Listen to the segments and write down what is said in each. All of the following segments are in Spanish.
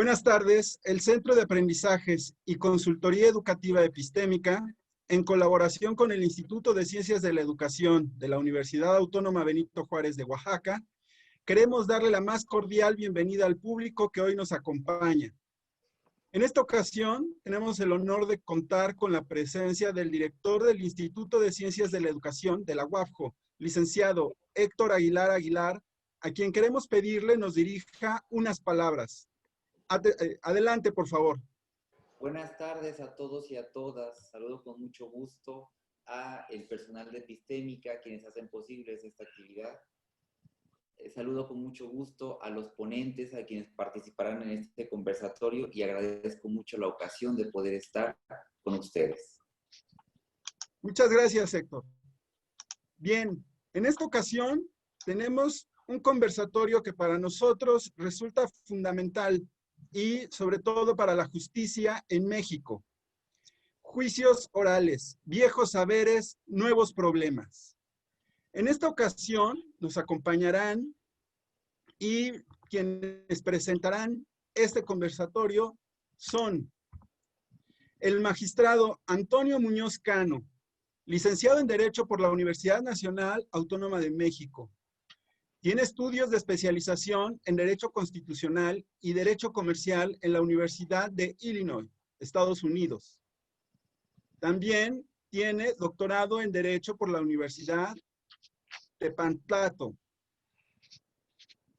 Buenas tardes. El Centro de Aprendizajes y Consultoría Educativa Epistémica, en colaboración con el Instituto de Ciencias de la Educación de la Universidad Autónoma Benito Juárez de Oaxaca, queremos darle la más cordial bienvenida al público que hoy nos acompaña. En esta ocasión, tenemos el honor de contar con la presencia del director del Instituto de Ciencias de la Educación de la UABJO, licenciado Héctor Aguilar Aguilar, a quien queremos pedirle nos dirija unas palabras. Adelante, por favor. Buenas tardes a todos y a todas. Saludo con mucho gusto a el personal de Epistémica, quienes hacen posible esta actividad. Saludo con mucho gusto a los ponentes, a quienes participarán en este conversatorio y agradezco mucho la ocasión de poder estar con ustedes. Muchas gracias, Héctor. Bien, en esta ocasión tenemos un conversatorio que para nosotros resulta fundamental y sobre todo para la justicia en México. Juicios orales, viejos saberes, nuevos problemas. En esta ocasión nos acompañarán y quienes presentarán este conversatorio son el magistrado Antonio Muñoz Cano, licenciado en Derecho por la Universidad Nacional Autónoma de México. Tiene estudios de especialización en Derecho Constitucional y Derecho Comercial en la Universidad de Illinois, Estados Unidos. También tiene doctorado en Derecho por la Universidad de Tepantlato.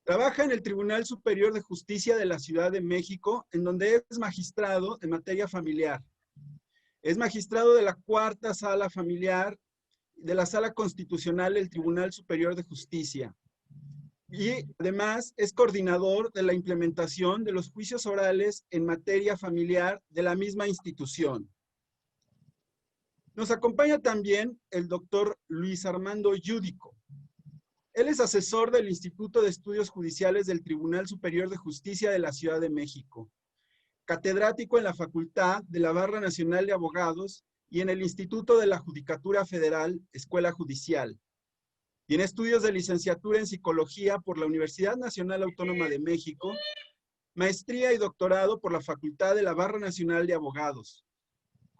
Trabaja en el Tribunal Superior de Justicia de la Ciudad de México, en donde es magistrado en materia familiar. Es magistrado de la Cuarta Sala Familiar de la Sala Constitucional del Tribunal Superior de Justicia. Y además es coordinador de la implementación de los juicios orales en materia familiar de la misma institución. Nos acompaña también el doctor Luis Armando Yúdico. Él es asesor del Instituto de Estudios Judiciales del Tribunal Superior de Justicia de la Ciudad de México, catedrático en la Facultad de la Barra Nacional de Abogados y en el Instituto de la Judicatura Federal, Escuela Judicial. Tiene estudios de licenciatura en Psicología por la Universidad Nacional Autónoma de México, maestría y doctorado por la Facultad de la Barra Nacional de Abogados.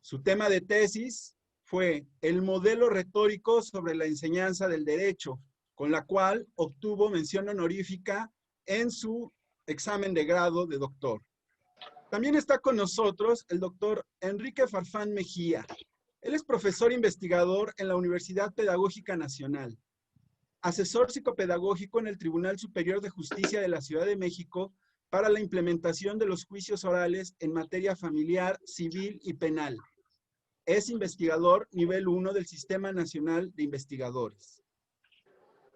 Su tema de tesis fue el modelo retórico sobre la enseñanza del derecho, con la cual obtuvo mención honorífica en su examen de grado de doctor. También está con nosotros el doctor Enrique Farfán Mejía. Él es profesor investigador en la Universidad Pedagógica Nacional, asesor psicopedagógico en el Tribunal Superior de Justicia de la Ciudad de México para la implementación de los juicios orales en materia familiar, civil y penal. Es investigador nivel 1 del Sistema Nacional de Investigadores.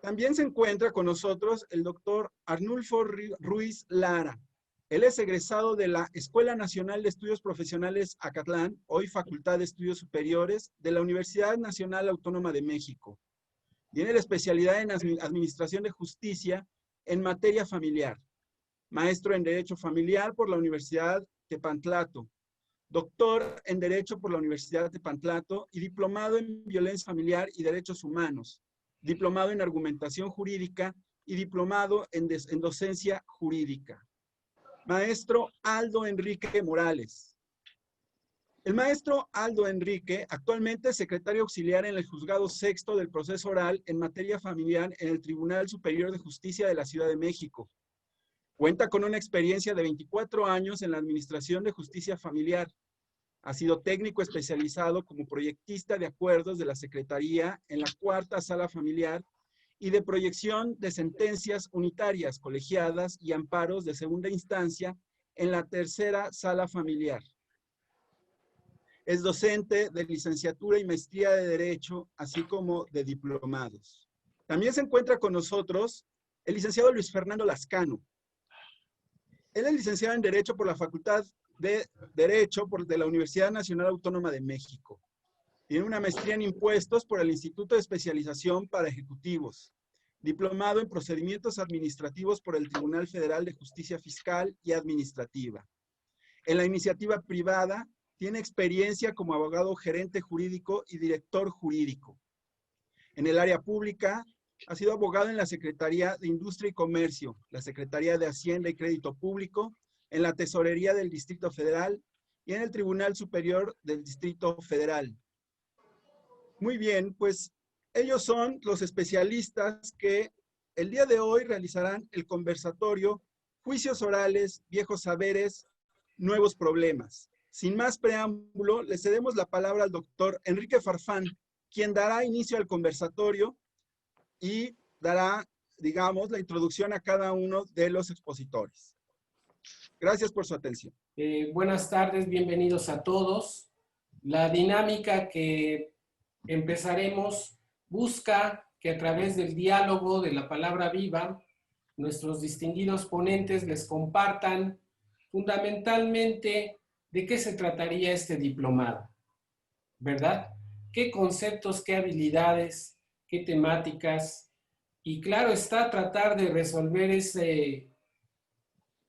También se encuentra con nosotros el doctor Arnulfo Ruiz Lara. Él es egresado de la Escuela Nacional de Estudios Profesionales Acatlán, hoy Facultad de Estudios Superiores, de la Universidad Nacional Autónoma de México. Tiene la especialidad en Administración de Justicia en materia familiar. Maestro en Derecho Familiar por la Universidad de Tepantlato. Doctor en Derecho por la Universidad de Tepantlato y diplomado en Violencia Familiar y Derechos Humanos. Diplomado en Argumentación Jurídica y diplomado en Docencia Jurídica. Maestro Aldo Enrique Morales. El maestro Aldo Enrique, actualmente es secretario auxiliar en el Juzgado Sexto del Proceso Oral en materia familiar en el Tribunal Superior de Justicia de la Ciudad de México. Cuenta con una experiencia de 24 años en la Administración de Justicia Familiar. Ha sido técnico especializado como proyectista de acuerdos de la Secretaría en la Cuarta Sala Familiar y de proyección de sentencias unitarias, colegiadas y amparos de segunda instancia en la Tercera Sala Familiar. Es docente de licenciatura y maestría de Derecho, así como de diplomados. También se encuentra con nosotros el licenciado Luis Fernando Lascano. Él es licenciado en Derecho por la Facultad de Derecho de la Universidad Nacional Autónoma de México. Tiene una maestría en Impuestos por el Instituto de Especialización para Ejecutivos. Diplomado en Procedimientos Administrativos por el Tribunal Federal de Justicia Fiscal y Administrativa. En la iniciativa privada, tiene experiencia como abogado gerente jurídico y director jurídico. En el área pública, ha sido abogado en la Secretaría de Industria y Comercio, la Secretaría de Hacienda y Crédito Público, en la Tesorería del Distrito Federal y en el Tribunal Superior del Distrito Federal. Muy bien, pues ellos son los especialistas que el día de hoy realizarán el conversatorio Juicios Orales, Viejos Saberes, Nuevos Problemas. Sin más preámbulo, le cedemos la palabra al doctor Enrique Farfán, quien dará inicio al conversatorio y dará, digamos, la introducción a cada uno de los expositores. Gracias por su atención. Buenas tardes, bienvenidos a todos. La dinámica que empezaremos busca que a través del diálogo, de la palabra viva, nuestros distinguidos ponentes les compartan fundamentalmente de qué se trataría este diplomado, ¿verdad? ¿Qué conceptos, qué habilidades, qué temáticas? Y claro está, tratar de resolver ese,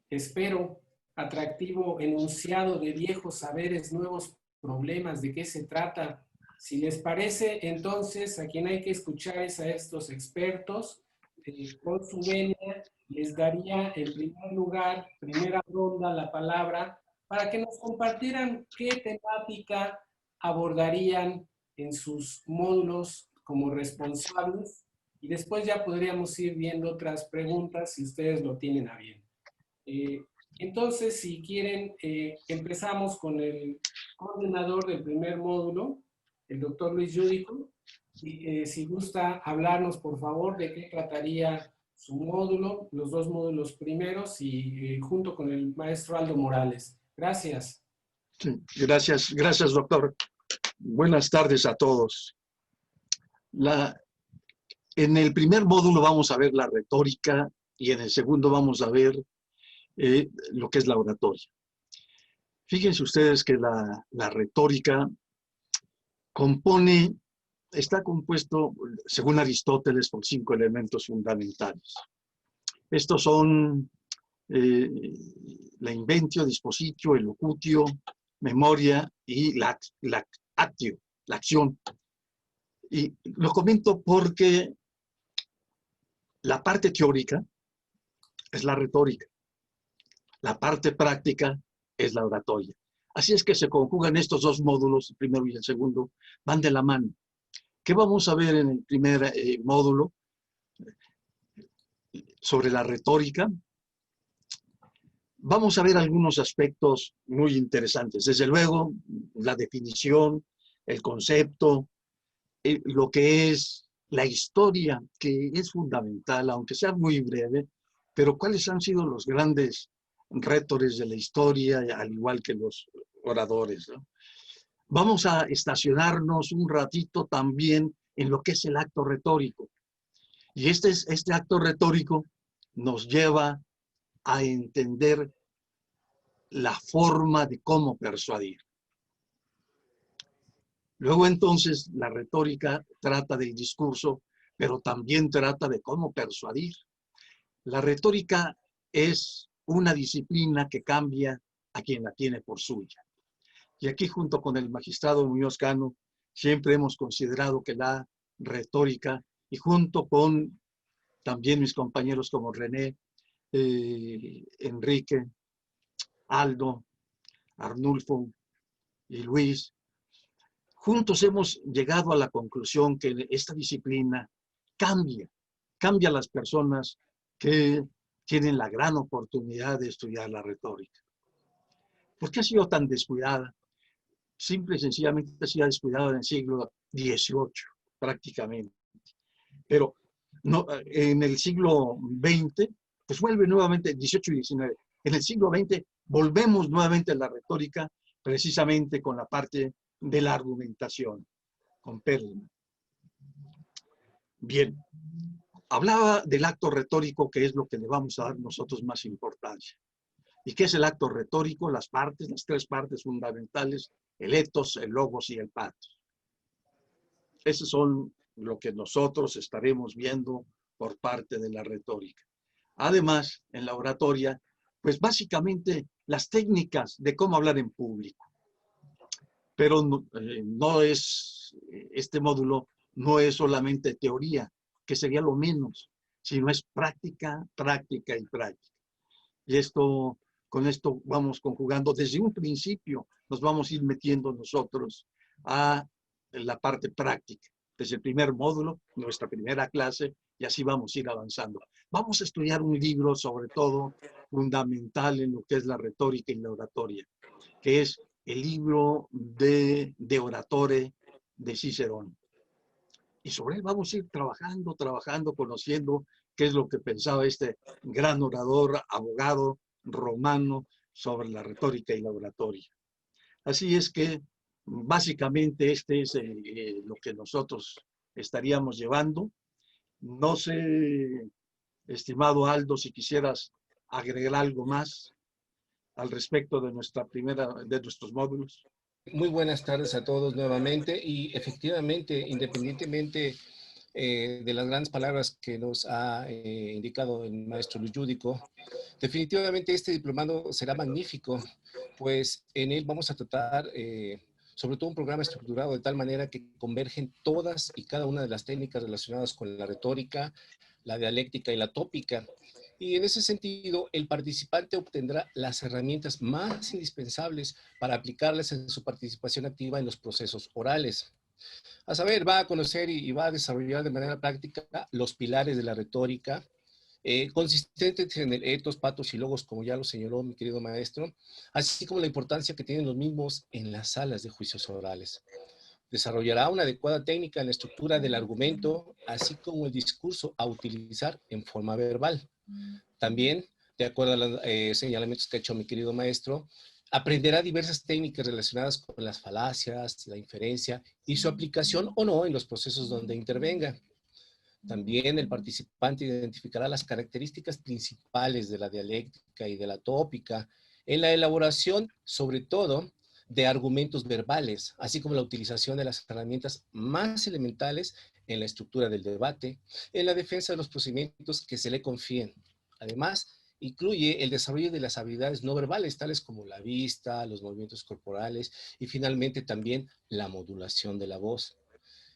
espero, atractivo enunciado de viejos saberes, nuevos problemas, de qué se trata. Si les parece, entonces, a quien hay que escuchar es a estos expertos. Con su venia, les daría en primer lugar, primera ronda, la palabra para que nos compartieran qué temática abordarían en sus módulos como responsables y después ya podríamos ir viendo otras preguntas si ustedes lo tienen a bien. Entonces, si quieren, empezamos con el coordinador del primer módulo, el doctor Luis Yudico. Si gusta hablarnos, por favor, de qué trataría su módulo, los dos módulos primeros, y junto con el maestro Aldo Morales. Gracias. Sí, gracias, doctor. Buenas tardes a todos. En el primer módulo vamos a ver la retórica y en el segundo vamos a ver lo que es la oratoria. Fíjense ustedes que la retórica está compuesto, según Aristóteles, por 5 elementos fundamentales. Estos son la inventio, dispositio, elocutio, memoria y la actio, la acción. Y lo comento porque la parte teórica es la retórica, la parte práctica es la oratoria. Así es que se conjugan estos dos módulos, el primero y el segundo, van de la mano. ¿Qué vamos a ver en el primer módulo? Sobre la retórica. Vamos a ver algunos aspectos muy interesantes. Desde luego, la definición, el concepto, lo que es la historia, que es fundamental, aunque sea muy breve, pero cuáles han sido los grandes retores de la historia, al igual que los oradores, ¿no? Vamos a estacionarnos un ratito también en lo que es el acto retórico. Y este acto retórico nos lleva a entender la forma de cómo persuadir. Luego entonces la retórica trata del discurso, pero también trata de cómo persuadir. La retórica es una disciplina que cambia a quien la tiene por suya. Y aquí junto con el magistrado Muñoz Cano siempre hemos considerado que la retórica, y junto con también mis compañeros como René, Enrique, Aldo, Arnulfo y Luis, juntos hemos llegado a la conclusión que esta disciplina cambia a las personas que tienen la gran oportunidad de estudiar la retórica. ¿Por qué ha sido tan descuidada? Simple y sencillamente ha sido descuidada en el siglo XVIII, prácticamente. Pero no, en el siglo XX, pues vuelve nuevamente, XVIII y XIX. En el siglo XX volvemos nuevamente a la retórica, precisamente con la parte de la argumentación, con Perelman. Bien, hablaba del acto retórico, que es lo que le vamos a dar nosotros más importancia. ¿Y qué es el acto retórico? Las tres partes fundamentales, el ethos, el logos y el pathos. Esos son lo que nosotros estaremos viendo por parte de la retórica. Además, en la oratoria, pues básicamente las técnicas de cómo hablar en público. Pero este módulo no es solamente teoría, que sería lo menos, sino es práctica, práctica y práctica. Y esto con esto vamos conjugando. Desde un principio nos vamos a ir metiendo nosotros a la parte práctica. Desde el primer módulo, nuestra primera clase, y así vamos a ir avanzando. Vamos a estudiar un libro, sobre todo, fundamental en lo que es la retórica y la oratoria, que es el libro de Oratore de Cicerón. Y sobre él vamos a ir trabajando, conociendo qué es lo que pensaba este gran orador, abogado romano sobre la retórica y la oratoria. Así es que básicamente este es lo que nosotros estaríamos llevando. No sé, estimado Aldo, si quisieras agregar algo más al respecto de de nuestros módulos. Muy buenas tardes a todos nuevamente y efectivamente, independientemente de las grandes palabras que nos ha indicado el maestro Luis Yudico, definitivamente este diplomado será magnífico, pues en él vamos a tratar sobre todo un programa estructurado de tal manera que convergen todas y cada una de las técnicas relacionadas con la retórica, la dialéctica y la tópica. Y en ese sentido, el participante obtendrá las herramientas más indispensables para aplicarlas en su participación activa en los procesos orales. A saber, va a conocer y va a desarrollar de manera práctica los pilares de la retórica, consistentes en el etos, patos y logos, como ya lo señaló mi querido maestro, así como la importancia que tienen los mismos en las salas de juicios orales. Desarrollará una adecuada técnica en la estructura del argumento, así como el discurso a utilizar en forma verbal. También, de acuerdo a los señalamientos que ha hecho mi querido maestro, aprenderá diversas técnicas relacionadas con las falacias, la inferencia y su aplicación o no en los procesos donde intervenga. También el participante identificará las características principales de la dialéctica y de la tópica en la elaboración, sobre todo, de argumentos verbales, así como la utilización de las herramientas más elementales en la estructura del debate, en la defensa de los procedimientos que se le confíen. Además, incluye el desarrollo de las habilidades no verbales, tales como la vista, los movimientos corporales y finalmente también la modulación de la voz.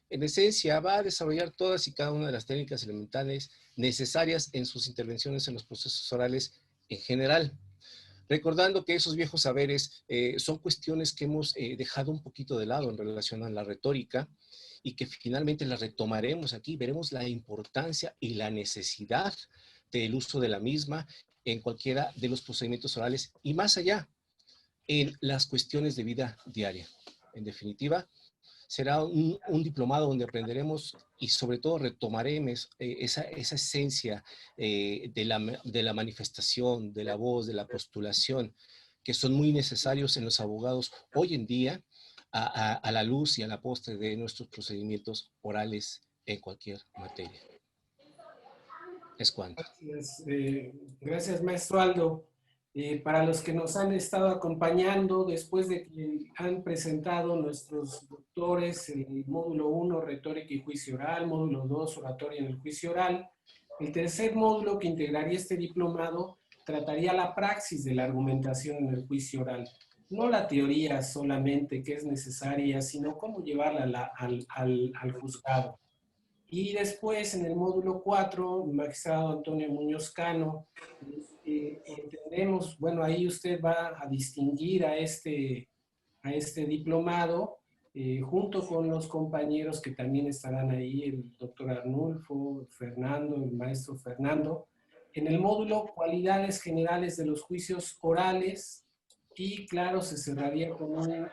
En esencia, va a desarrollar todas y cada una de las técnicas elementales necesarias en sus intervenciones en los procesos orales en general. Recordando que esos viejos saberes son cuestiones que hemos dejado un poquito de lado en relación a la retórica y que finalmente las retomaremos aquí. Veremos la importancia y la necesidad del uso de la misma en cualquiera de los procedimientos orales y más allá, en las cuestiones de vida diaria. En definitiva, será un diplomado donde aprenderemos y sobre todo retomaremos esa esencia de la manifestación, de la voz, de la postulación, que son muy necesarios en los abogados hoy en día a la luz y a la postre de nuestros procedimientos orales en cualquier materia. Es cuanto. Gracias, maestro Aldo. Para los que nos han estado acompañando, después de que han presentado nuestros doctores el módulo 1, retórica y juicio oral, módulo 2, oratoria en el juicio oral, el tercer módulo que integraría este diplomado trataría la praxis de la argumentación en el juicio oral. No la teoría solamente que es necesaria, sino cómo llevarla al juzgado. Y después, en el módulo 4, magistrado Antonio Muñoz Cano, entendemos, bueno, ahí usted va a distinguir a este diplomado, junto con los compañeros que también estarán ahí, el doctor Arnulfo, Fernando, el maestro Fernando, en el módulo cualidades generales de los juicios orales, y claro, se cerraría con un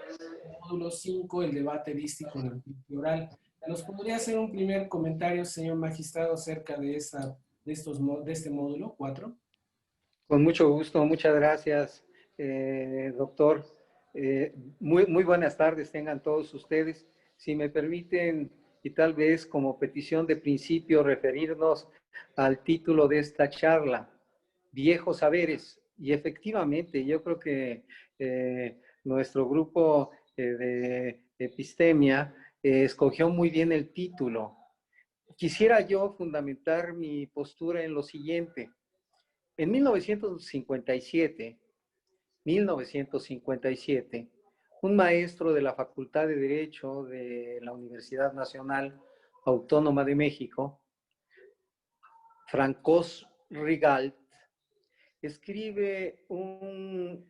módulo 5, el debate erístico en el juicio oral. ¿Nos podría hacer un primer comentario, señor magistrado, acerca de este módulo 4? Con mucho gusto, muchas gracias, doctor. Muy buenas tardes tengan todos ustedes. Si me permiten, y tal vez como petición de principio, referirnos al título de esta charla, Viejos Saberes. Y efectivamente, yo creo que nuestro grupo de Epistemia escogió muy bien el título. Quisiera yo fundamentar mi postura en lo siguiente. En 1957, un maestro de la Facultad de Derecho de la Universidad Nacional Autónoma de México, Francois Rigalt, escribe un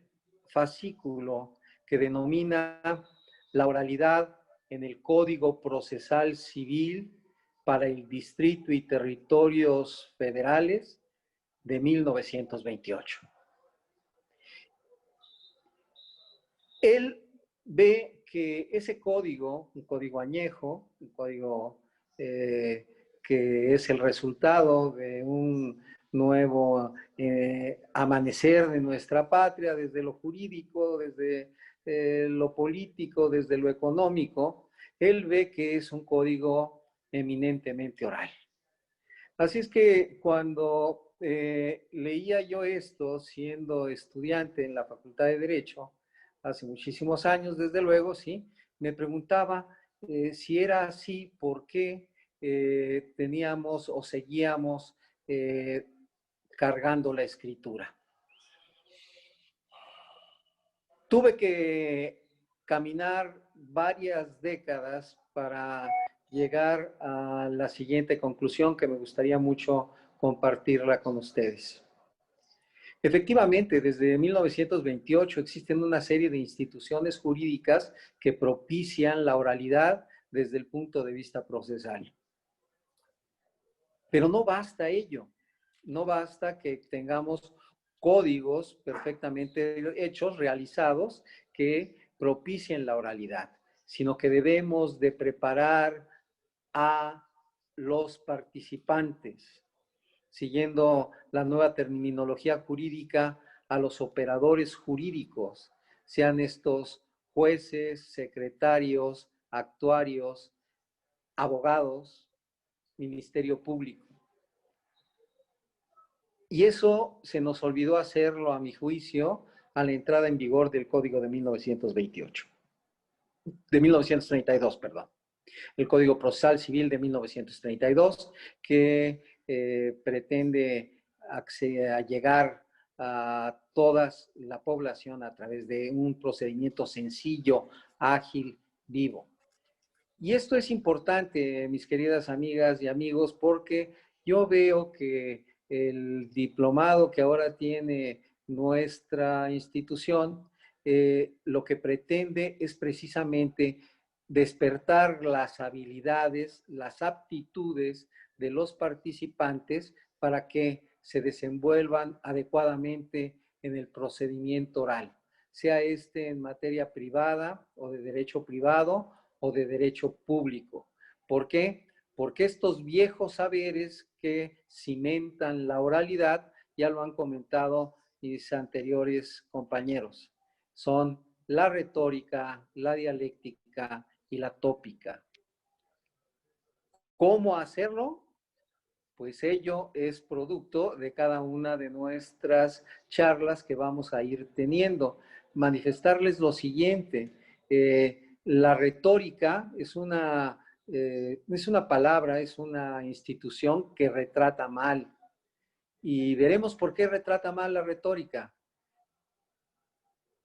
fascículo que denomina la oralidad en el Código Procesal Civil para el Distrito y Territorios Federales de 1928. Él ve que ese código, un código añejo, un código que es el resultado de un nuevo amanecer de nuestra patria, desde lo jurídico, desde lo político, desde lo económico, él ve que es un código eminentemente oral. Así es que cuando leía yo esto, siendo estudiante en la Facultad de Derecho, hace muchísimos años, desde luego, sí, me preguntaba si era así, por qué teníamos o seguíamos cargando la escritura. Tuve que caminar varias décadas para llegar a la siguiente conclusión que me gustaría mucho compartirla con ustedes. Efectivamente, desde 1928 existen una serie de instituciones jurídicas que propician la oralidad desde el punto de vista procesal. Pero no basta ello. No basta que tengamos códigos perfectamente hechos, realizados, que propicien la oralidad, sino que debemos de preparar a los participantes, siguiendo la nueva terminología jurídica, a los operadores jurídicos, sean estos jueces, secretarios, actuarios, abogados, Ministerio Público. Y eso se nos olvidó hacerlo, a mi juicio, a la entrada en vigor del Código de 1932, perdón. El Código Procesal Civil de 1932, que pretende llegar a toda la población a través de un procedimiento sencillo, ágil, vivo. Y esto es importante, mis queridas amigas y amigos, porque yo veo que el diplomado que ahora tiene nuestra institución, lo que pretende es precisamente despertar las habilidades, las aptitudes de los participantes para que se desenvuelvan adecuadamente en el procedimiento oral, sea este en materia privada o de derecho privado o de derecho público. ¿Por qué? Porque estos viejos saberes que cimentan la oralidad, ya lo han comentado mis anteriores compañeros, son la retórica, la dialéctica y la tópica. ¿Cómo hacerlo? Pues ello es producto de cada una de nuestras charlas que vamos a ir teniendo. Manifestarles lo siguiente, la retórica es una palabra, es una institución que retrata mal. Y veremos por qué retrata mal la retórica.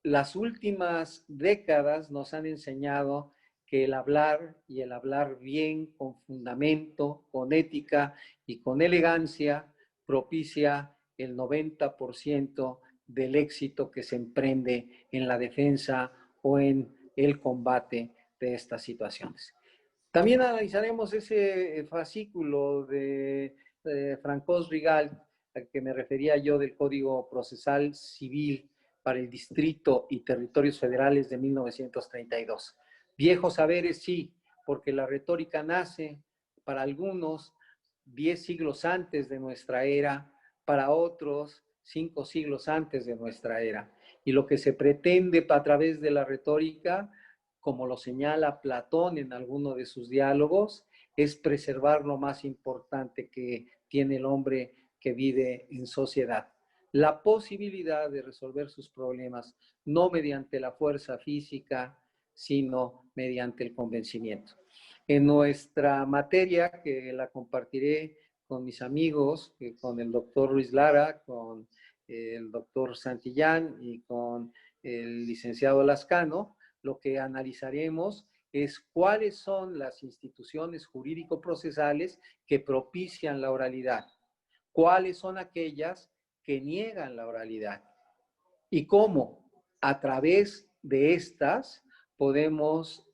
Las últimas décadas nos han enseñado que el hablar y el hablar bien, con fundamento, con ética y con elegancia, propicia el 90% del éxito que se emprende en la defensa o en el combate de estas situaciones. También analizaremos ese fascículo de Francois Rigal, al que me refería yo, del Código Procesal Civil para el Distrito y Territorios Federales de 1932. Viejos saberes, sí, porque la retórica nace para algunos 10 siglos antes de nuestra era, para otros 5 siglos antes de nuestra era. Y lo que se pretende a través de la retórica, como lo señala Platón en alguno de sus diálogos, es preservar lo más importante que tiene el hombre que vive en sociedad. La posibilidad de resolver sus problemas, no mediante la fuerza física, sino mediante el convencimiento. En nuestra materia, que la compartiré con mis amigos, con el doctor Ruiz Lara, con el doctor Santillán y con el licenciado Lascano, lo que analizaremos es cuáles son las instituciones jurídico-procesales que propician la oralidad, cuáles son aquellas que niegan la oralidad y cómo a través de estas podemos,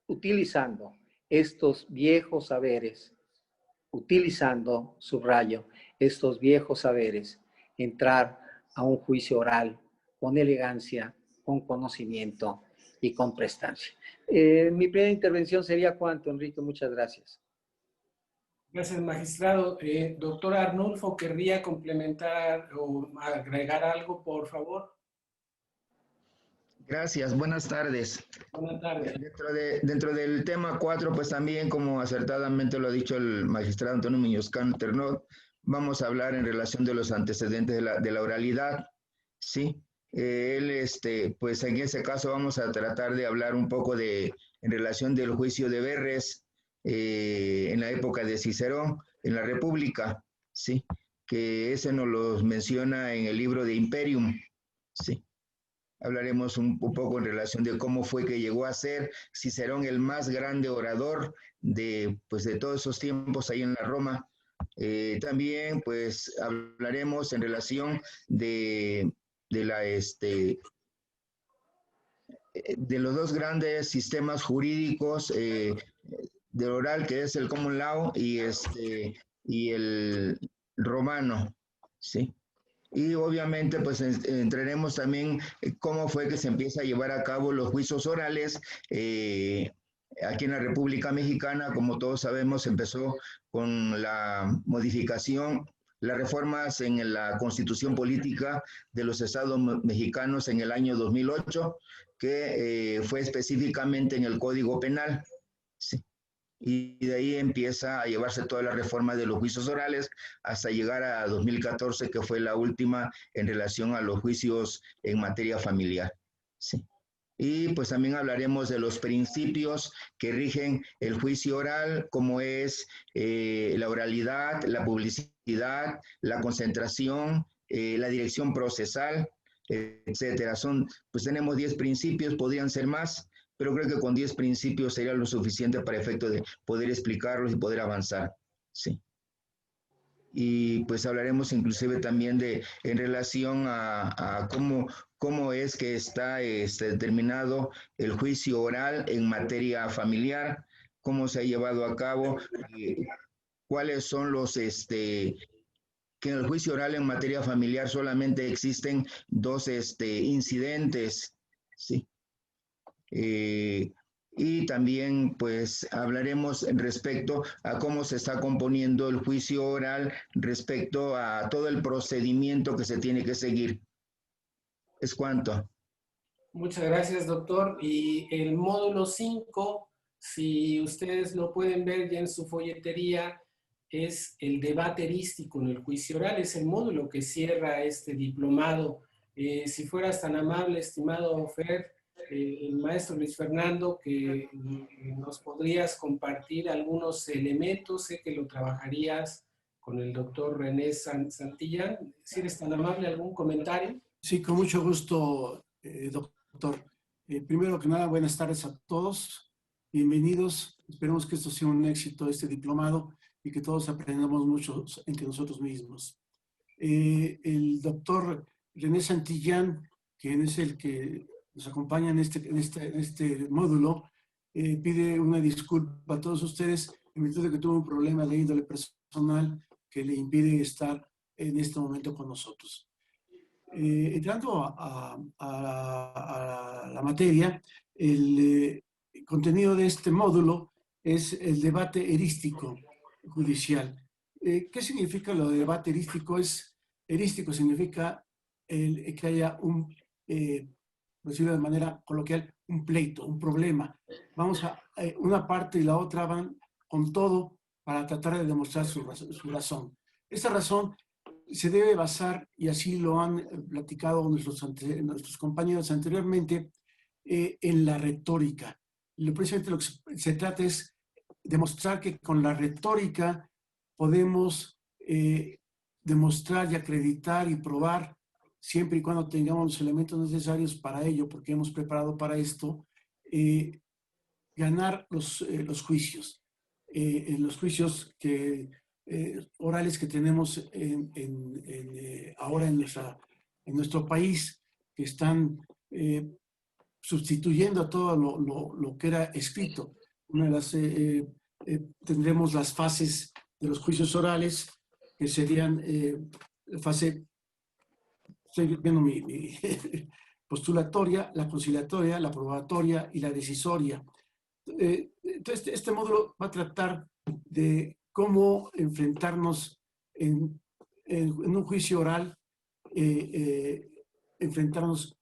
utilizando estos viejos saberes, utilizando, subrayo, estos viejos saberes, entrar a un juicio oral con elegancia, con conocimiento y con prestancia. Mi primera intervención sería cuánto, Enrique, muchas gracias. Gracias, magistrado. Doctor Arnulfo, ¿querría complementar o agregar algo, por favor? Gracias, buenas tardes. Buenas tardes. Dentro del tema 4, pues también, como acertadamente lo ha dicho el magistrado Antonio Muñoz Canternot, vamos a hablar en relación de los antecedentes de la oralidad, ¿sí? Pues en ese caso vamos a tratar de hablar un poco en relación del juicio de Verres en la época de Cicerón, en la República, ¿sí? Que ese nos lo menciona en el libro de Imperium, ¿sí? Hablaremos un poco en relación de cómo fue que llegó a ser Cicerón el más grande orador de todos esos tiempos ahí en la Roma. También pues hablaremos en relación de los dos grandes sistemas jurídicos del oral, que es el common law y el romano, ¿sí? Y obviamente pues entraremos también cómo fue que se empieza a llevar a cabo los juicios orales aquí en la República Mexicana. Como todos sabemos, empezó con la modificación, las reformas en la Constitución Política de los Estados Mexicanos en el año 2008, que fue específicamente en el Código Penal, ¿sí? Y de ahí empieza a llevarse toda la reforma de los juicios orales hasta llegar a 2014, que fue la última en relación a los juicios en materia familiar, ¿sí? Y pues también hablaremos de los principios que rigen el juicio oral, como es la oralidad, la publicidad, la concentración, la dirección procesal, etcétera. Pues tenemos 10 principios, podrían ser más, pero creo que con 10 principios sería lo suficiente para efecto de poder explicarlos y poder avanzar, sí. Y pues hablaremos inclusive también en relación a cómo es que está determinado el juicio oral en materia familiar, cómo se ha llevado a cabo, cuáles son que en el juicio oral en materia familiar solamente existen 2 incidentes, ¿sí? Y también pues hablaremos respecto a cómo se está componiendo el juicio oral respecto a todo el procedimiento que se tiene que seguir. ¿Es cuánto? Muchas gracias, doctor. Y el módulo 5, si ustedes lo pueden ver ya en su folletería, es el debate erístico en el juicio oral. Es el módulo que cierra este diplomado. Si fueras tan amable, estimado Fer, el maestro Luis Fernando, que nos podrías compartir algunos elementos. Sé que lo trabajarías con el doctor René Santillán. Si eres tan amable, ¿algún comentario? Sí, con mucho gusto, doctor. Primero que nada, buenas tardes a todos. Bienvenidos. Esperemos que esto sea un éxito, este diplomado, y que todos aprendamos mucho entre nosotros mismos. El doctor René Santillán, quien es el que nos acompaña en este módulo, pide una disculpa a todos ustedes en virtud de que tuvo un problema de índole personal que le impide estar en este momento con nosotros. Entrando a la materia, el contenido de este módulo es el debate erístico judicial. ¿Qué significa lo de debate erístico? Erístico significa que haya decirlo de manera coloquial, un pleito, un problema. Una parte y la otra van con todo para tratar de demostrar su razón. Esta razón se debe basar, y así lo han platicado nuestros compañeros anteriormente, en la retórica. Precisamente lo que se trata es demostrar que con la retórica podemos demostrar y acreditar y probar, siempre y cuando tengamos los elementos necesarios para ello, porque hemos preparado para esto, ganar los juicios. En los juicios que orales que tenemos ahora en nuestro país, que están sustituyendo a todo lo que era escrito. Tendremos las fases de los juicios orales, que serían fase, estoy viendo mi postulatoria, la conciliatoria, la probatoria y la decisoria. Entonces, este módulo va a tratar de cómo enfrentarnos en un juicio oral, enfrentarnos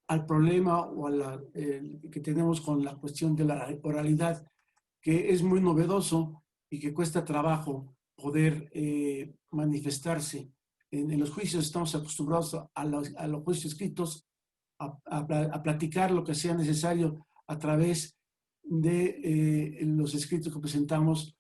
al problema o que tenemos con la cuestión de la oralidad, que es muy novedoso y que cuesta trabajo poder manifestarse. En los juicios estamos acostumbrados a los juicios escritos, a platicar lo que sea necesario a través de los escritos que presentamos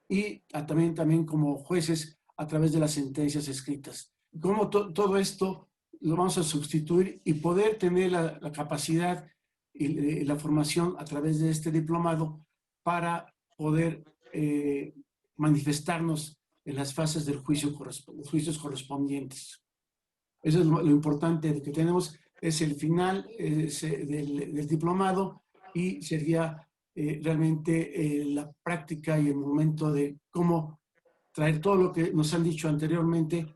y también como jueces a través de las sentencias escritas. Cómo todo esto lo vamos a sustituir y poder tener la capacidad y la formación a través de este diplomado para poder manifestarnos en las fases del juicio, los juicios correspondientes. Eso es lo importante que tenemos, es el final del diplomado y sería realmente la práctica y el momento de cómo traer todo lo que nos han dicho anteriormente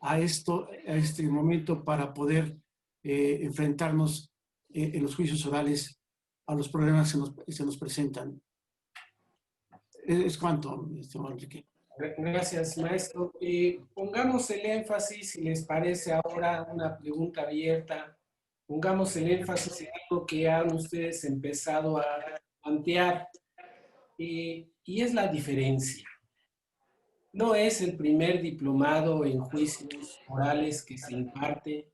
a este momento para poder enfrentarnos en los juicios orales a los problemas que se nos presentan. Es cuanto, estimado Enrique. Gracias, maestro. Pongamos el énfasis, si les parece ahora una pregunta abierta, pongamos el énfasis en algo que han ustedes empezado a plantear, y es la diferencia. No es el primer diplomado en juicios orales que se imparte.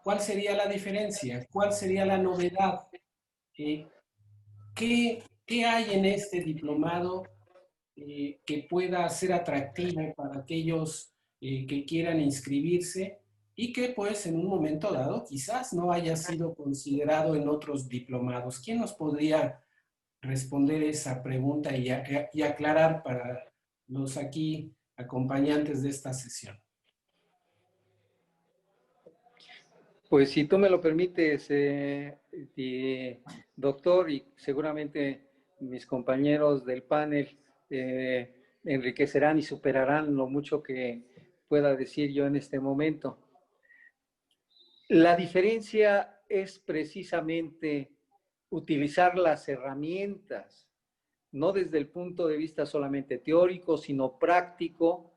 ¿Cuál sería la diferencia? ¿Cuál sería la novedad? ¿Qué hay en este diplomado que pueda ser atractivo para aquellos que quieran inscribirse y que pues en un momento dado quizás no haya sido considerado en otros diplomados? ¿Quién nos podría responder esa pregunta y aclarar para los aquí acompañantes de esta sesión? Pues si tú me lo permites, doctor, y seguramente mis compañeros del panel enriquecerán y superarán lo mucho que pueda decir yo en este momento. La diferencia es precisamente utilizar las herramientas, no desde el punto de vista solamente teórico, sino práctico,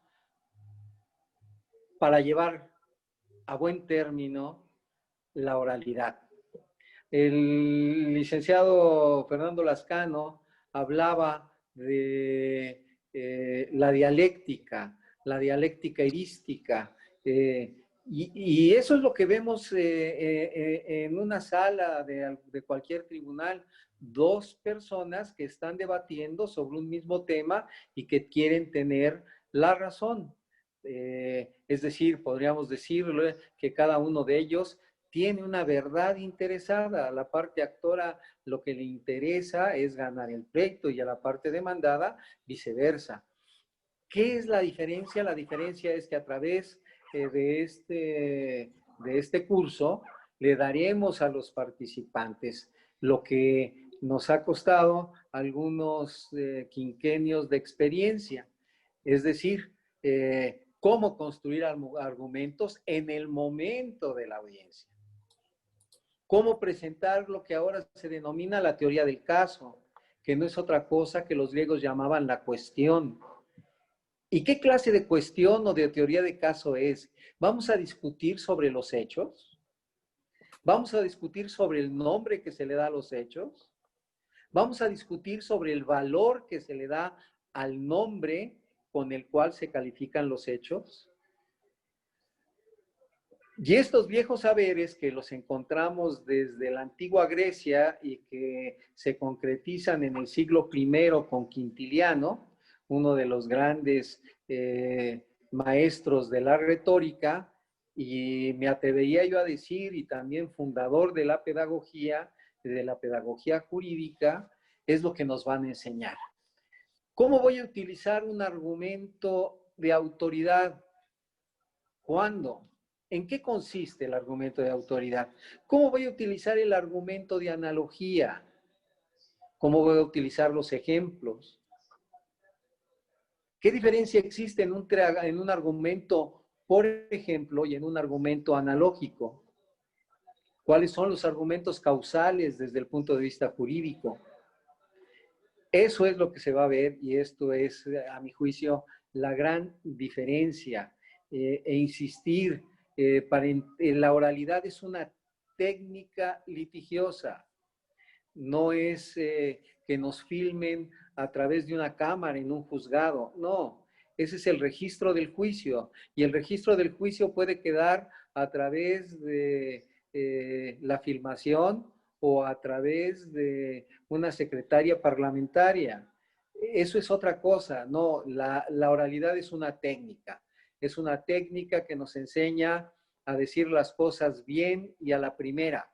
para llevar a buen término la oralidad. El licenciado Fernando Lascano hablaba de la dialéctica erística, y eso es lo que vemos en una sala de cualquier tribunal, dos personas que están debatiendo sobre un mismo tema y que quieren tener la razón. Es decir, podríamos decirle que cada uno de ellos tiene una verdad interesada. A la parte actora lo que le interesa es ganar el pleito y a la parte demandada viceversa. ¿Qué es la diferencia? La diferencia es que a través de este curso le daremos a los participantes lo que nos ha costado algunos quinquenios de experiencia. Es decir, cómo construir argumentos en el momento de la audiencia. Cómo presentar lo que ahora se denomina la teoría del caso, que no es otra cosa que los griegos llamaban la cuestión. ¿Y qué clase de cuestión o de teoría de caso es? ¿Vamos a discutir sobre los hechos? ¿Vamos a discutir sobre el nombre que se le da a los hechos? ¿Vamos a discutir sobre el valor que se le da al nombre con el cual se califican los hechos? Y estos viejos saberes que los encontramos desde la antigua Grecia y que se concretizan en el siglo I con Quintiliano, uno de los grandes maestros de la retórica, y me atrevería yo a decir, y también fundador de la pedagogía jurídica, es lo que nos van a enseñar. ¿Cómo voy a utilizar un argumento de autoridad? ¿Cuándo? ¿En qué consiste el argumento de autoridad? ¿Cómo voy a utilizar el argumento de analogía? ¿Cómo voy a utilizar los ejemplos? ¿Qué diferencia existe en un argumento, por ejemplo, y en un argumento analógico? ¿Cuáles son los argumentos causales desde el punto de vista jurídico? Eso es lo que se va a ver y esto es, a mi juicio, la gran diferencia. E insistir, la oralidad es una técnica litigiosa. No es que nos filmen a través de una cámara en un juzgado. No, ese es el registro del juicio. Y el registro del juicio puede quedar a través de la filmación o a través de una secretaria parlamentaria. Eso es otra cosa. No, la oralidad es una técnica. Es una técnica que nos enseña a decir las cosas bien y a la primera.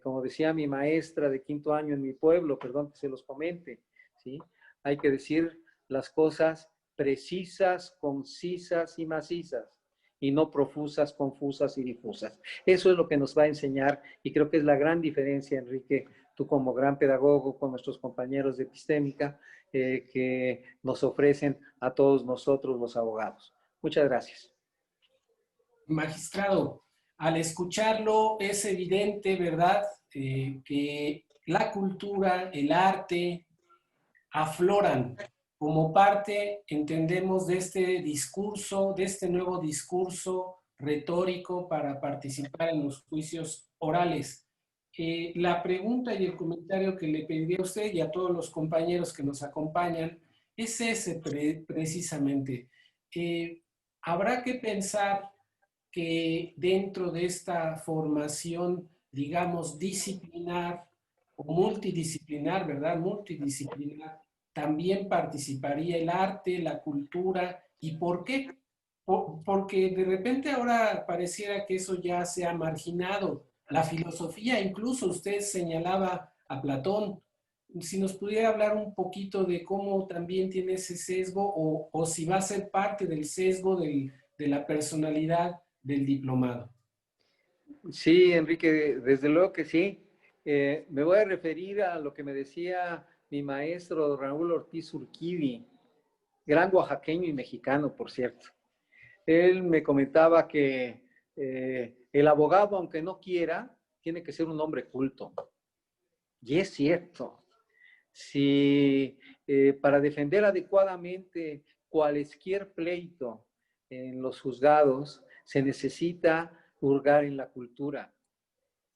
Como decía mi maestra de 5º año en mi pueblo, perdón que se los comente, ¿sí? Hay que decir las cosas precisas, concisas y macizas, y no profusas, confusas y difusas. Eso es lo que nos va a enseñar, y creo que es la gran diferencia, Enrique, tú como gran pedagogo, con nuestros compañeros de epistémica, que nos ofrecen a todos nosotros los abogados. Muchas gracias. Magistrado, al escucharlo es evidente, ¿verdad?, que la cultura, el arte, afloran como parte, entendemos, de este discurso, de este nuevo discurso retórico para participar en los juicios orales. La pregunta y el comentario que le pediría a usted y a todos los compañeros que nos acompañan es ese precisamente. Habrá que pensar que dentro de esta formación, digamos, disciplinar o multidisciplinar, ¿verdad? Multidisciplinar, también participaría el arte, la cultura. ¿Y por qué? Porque de repente ahora pareciera que eso ya se ha marginado. La filosofía, incluso usted señalaba a Platón. Si nos pudiera hablar un poquito de cómo también tiene ese sesgo o si va a ser parte del sesgo de la personalidad del diplomado. Sí, Enrique, desde luego que sí. Me voy a referir a lo que me decía mi maestro Raúl Ortiz Urquidi, gran oaxaqueño y mexicano, por cierto. Él me comentaba que el abogado, aunque no quiera, tiene que ser un hombre culto. Y es cierto. Si para defender adecuadamente cualquier pleito en los juzgados se necesita hurgar en la cultura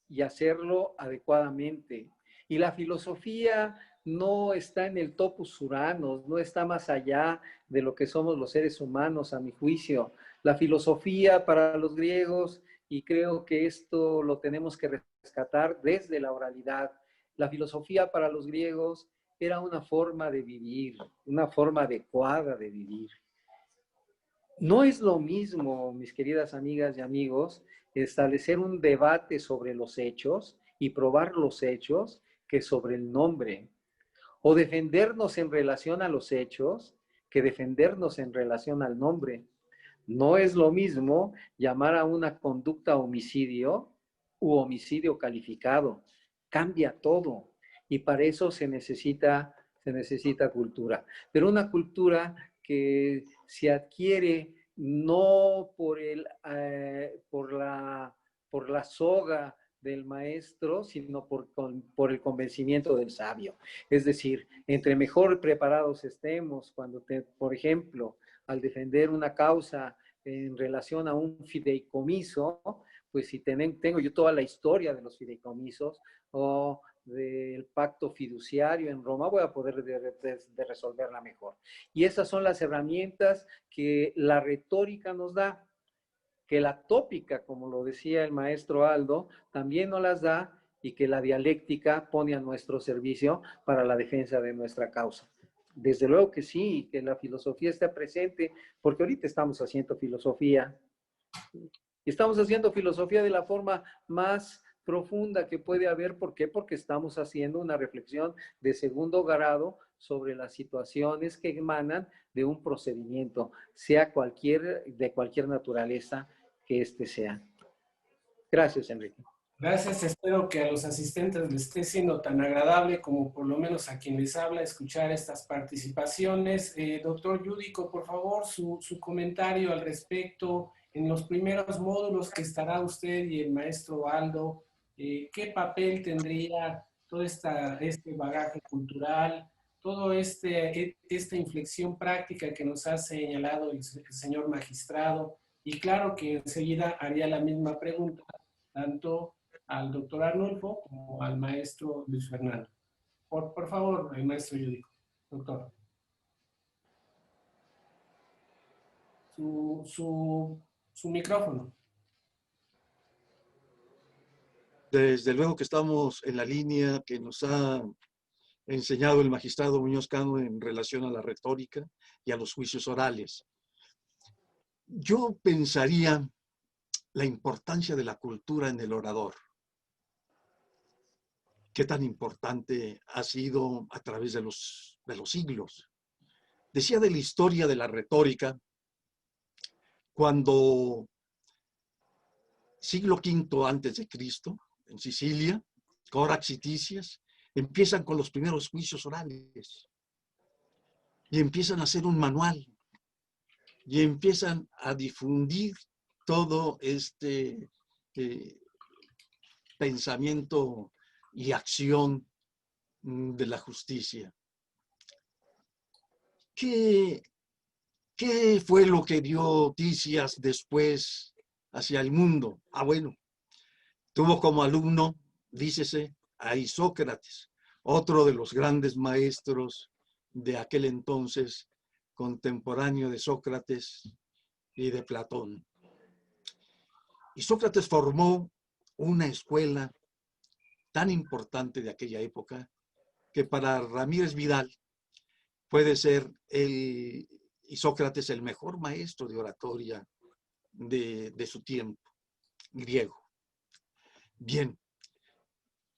y hacerlo adecuadamente. Y la filosofía no está en el topos uranos, no está más allá de lo que somos los seres humanos, a mi juicio. La filosofía para los griegos, y creo que esto lo tenemos que rescatar desde la oralidad, la filosofía para los griegos era una forma de vivir, una forma adecuada de vivir. No es lo mismo, mis queridas amigas y amigos, establecer un debate sobre los hechos y probar los hechos que sobre el nombre. O defendernos en relación a los hechos que defendernos en relación al nombre. No es lo mismo llamar a una conducta homicidio u homicidio calificado. Cambia todo. Y para eso se necesita cultura. Pero una cultura que se adquiere no por la soga del maestro, sino por el convencimiento del sabio. Es decir, entre mejor preparados estemos, por ejemplo, al defender una causa en relación a un fideicomiso, pues si tengo yo toda la historia de los fideicomisos o del pacto fiduciario en Roma, voy a poder de resolverla mejor. Y esas son las herramientas que la retórica nos da, que la tópica, como lo decía el maestro Aldo, también nos las da y que la dialéctica pone a nuestro servicio para la defensa de nuestra causa. Desde luego que sí, que la filosofía está presente, porque ahorita estamos haciendo filosofía. Estamos haciendo filosofía de la forma más profunda que puede haber. ¿Por qué? Porque estamos haciendo una reflexión de segundo grado sobre las situaciones que emanan de un procedimiento, sea de cualquier naturaleza que éste sea. Gracias, Enrique. Gracias, espero que a los asistentes les esté siendo tan agradable como por lo menos a quien les habla escuchar estas participaciones. Doctor Yúdico, por favor, su comentario al respecto. En los primeros módulos que estará usted y el maestro Aldo, ¿qué papel tendría todo este bagaje cultural, toda esta inflexión práctica que nos ha señalado el señor magistrado? Y claro que enseguida haría la misma pregunta, tanto al doctor Arnulfo como al maestro Luis Fernando. Por favor, el maestro Yúdico, doctor. Su micrófono. Desde luego que estamos en la línea que nos ha enseñado el magistrado Muñoz Cano en relación a la retórica y a los juicios orales. Yo pensaría la importancia de la cultura en el orador. Qué tan importante ha sido a través de los siglos. Decía de la historia de la retórica, cuando siglo V antes de Cristo, en Sicilia, Corax y Tisias, empiezan con los primeros juicios orales y empiezan a hacer un manual y empiezan a difundir todo este pensamiento y acción de la justicia. ¿Qué fue lo que dio Tisias después hacia el mundo? Bueno, tuvo como alumno, dícese, a Isócrates, otro de los grandes maestros de aquel entonces, contemporáneo de Sócrates y de Platón. Y Sócrates formó una escuela tan importante de aquella época que para Ramírez Vidal puede ser Sócrates el mejor maestro de oratoria de su tiempo, griego. Bien,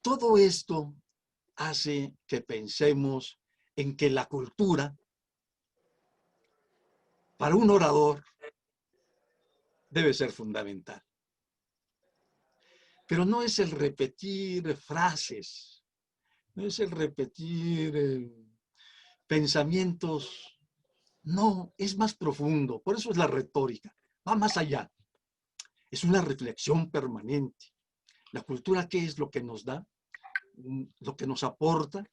todo esto hace que pensemos en que la cultura, para un orador, debe ser fundamental. Pero no es el repetir frases, no es el repetir pensamientos, no, es más profundo. Por eso es la retórica, va más allá. Es una reflexión permanente. La cultura, ¿qué es lo que nos da? Lo que nos aporta,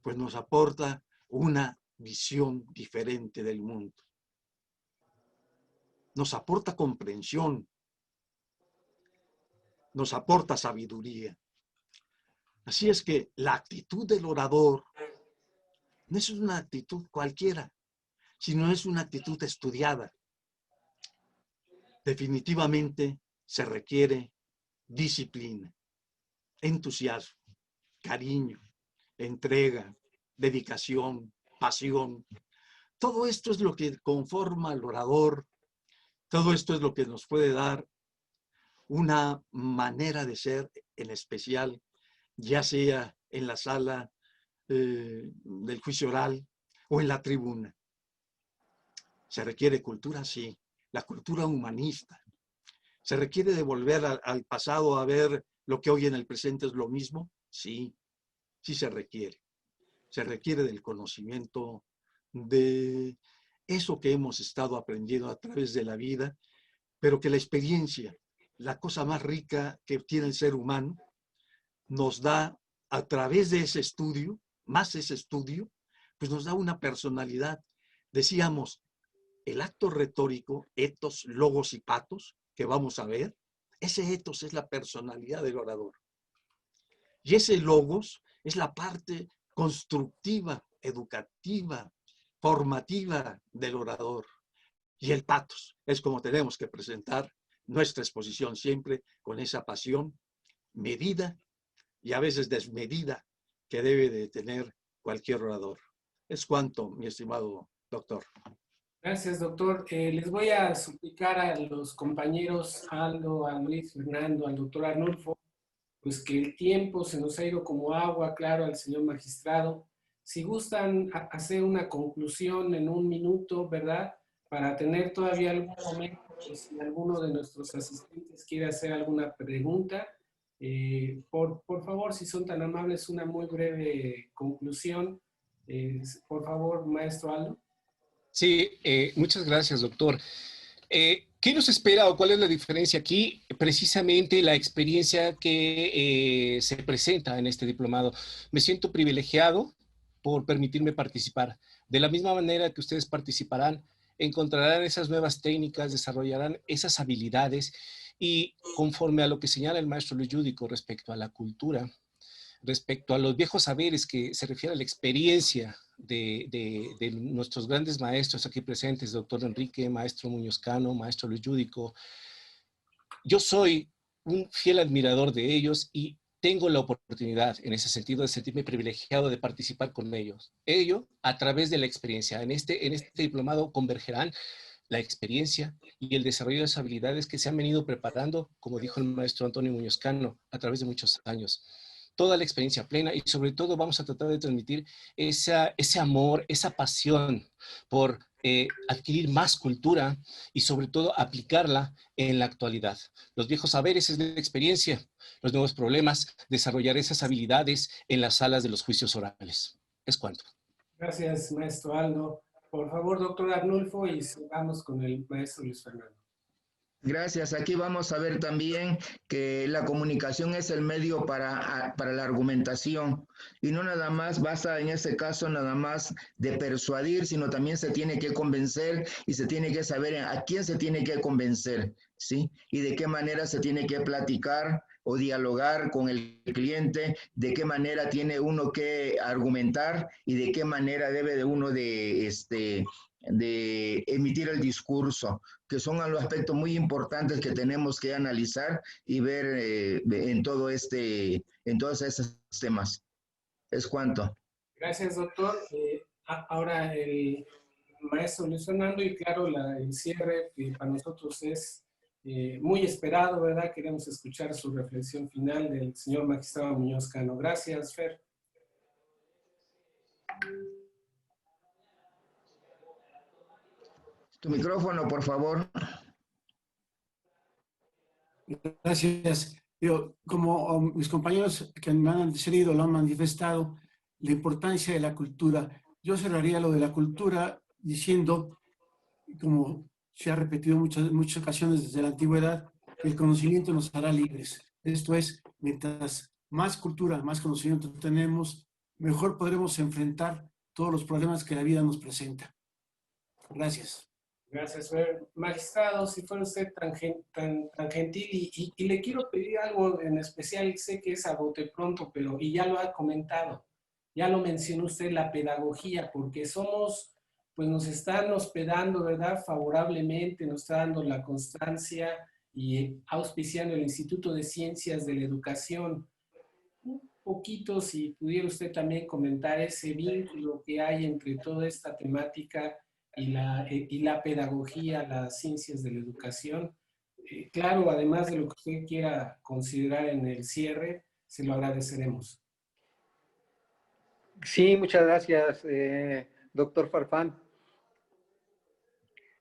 pues nos aporta una visión diferente del mundo. Nos aporta comprensión, nos aporta sabiduría. Así es que la actitud del orador no es una actitud cualquiera, sino es una actitud estudiada. Definitivamente se requiere disciplina, entusiasmo, cariño, entrega, dedicación, pasión. Todo esto es lo que conforma al orador, todo esto es lo que nos puede dar una manera de ser en especial, ya sea en la sala del juicio oral o en la tribuna. Se requiere cultura, sí, la cultura humanista. ¿Se requiere de volver al pasado a ver lo que hoy en el presente es lo mismo? Sí, sí se requiere. Se requiere del conocimiento de eso que hemos estado aprendiendo a través de la vida, pero que la experiencia, la cosa más rica que tiene el ser humano, nos da a través de ese estudio, más ese estudio, pues nos da una personalidad. Decíamos, el acto retórico, etos, logos y patos, que vamos a ver, ese etos es la personalidad del orador. Y ese logos es la parte constructiva, educativa, formativa del orador. Y el patos es como tenemos que presentar nuestra exposición siempre con esa pasión medida y a veces desmedida que debe de tener cualquier orador. Es cuanto, mi estimado doctor. Gracias, doctor. Les voy a suplicar a los compañeros Aldo, a Luis Fernando, al doctor Arnulfo, pues que el tiempo se nos ha ido como agua, claro, al señor magistrado. Si gustan hacer una conclusión en un minuto, ¿verdad? Para tener todavía algún momento, pues, si alguno de nuestros asistentes quiere hacer alguna pregunta, por favor, si son tan amables, una muy breve conclusión. Por favor, maestro Aldo. Sí, muchas gracias, doctor. ¿Qué nos espera o cuál es la diferencia aquí? Precisamente la experiencia que se presenta en este diplomado. Me siento privilegiado por permitirme participar. De la misma manera que ustedes participarán, encontrarán esas nuevas técnicas, desarrollarán esas habilidades y conforme a lo que señala el maestro Luis Yudico respecto a la cultura, respecto a los viejos saberes que se refiere a la experiencia de nuestros grandes maestros aquí presentes, doctor Enrique, maestro Muñoz Cano, maestro Luis Yudico. Yo soy un fiel admirador de ellos y tengo la oportunidad, en ese sentido, de sentirme privilegiado de participar con ellos. Ello a través de la experiencia. En este diplomado convergerán la experiencia y el desarrollo de esas habilidades que se han venido preparando, como dijo el maestro Antonio Muñoz Cano, a través de muchos años. Toda la experiencia plena y sobre todo vamos a tratar de transmitir ese amor, esa pasión por adquirir más cultura y sobre todo aplicarla en la actualidad. Los viejos saberes es la experiencia, los nuevos problemas, desarrollar esas habilidades en las salas de los juicios orales. Es cuanto. Gracias, maestro Aldo. Por favor, doctor Arnulfo, y sigamos con el maestro Luis Fernando. Gracias. Aquí vamos a ver también que la comunicación es el medio para la argumentación y no nada más basta en este caso nada más de persuadir, sino también se tiene que convencer y se tiene que saber a quién se tiene que convencer, ¿sí? Y de qué manera se tiene que platicar o dialogar con el cliente, de qué manera tiene uno que argumentar y de qué manera debe de uno de emitir el discurso, que son los aspectos muy importantes que tenemos que analizar y ver en todos estos temas. Es cuanto. Gracias, doctor. Ahora el maestro Luis Fernando y claro, el cierre que para nosotros es muy esperado, ¿verdad? Queremos escuchar su reflexión final del señor magistrado Muñoz Cano. Gracias, Fer. Tu micrófono, por favor. Gracias. Como mis compañeros que me han antecedido lo han manifestado, la importancia de la cultura. Yo cerraría lo de la cultura diciendo, como se ha repetido muchas ocasiones desde la antigüedad, que el conocimiento nos hará libres. Esto es, mientras más cultura, más conocimiento tenemos, mejor podremos enfrentar todos los problemas que la vida nos presenta. Gracias. Gracias, Fer. Magistrado, si fuera usted tan gentil y le quiero pedir algo en especial, sé que es a bote pronto, pero y ya lo ha comentado, ya lo mencionó usted, la pedagogía, porque pues nos están hospedando, ¿verdad? Favorablemente, nos está dando la constancia y auspiciando el Instituto de Ciencias de la Educación. Un poquito, si pudiera usted también comentar ese vínculo que hay entre toda esta temática y la pedagogía, las ciencias de la educación. Claro, además de lo que usted quiera considerar en el cierre, se lo agradeceremos. Sí, muchas gracias, doctor Farfán.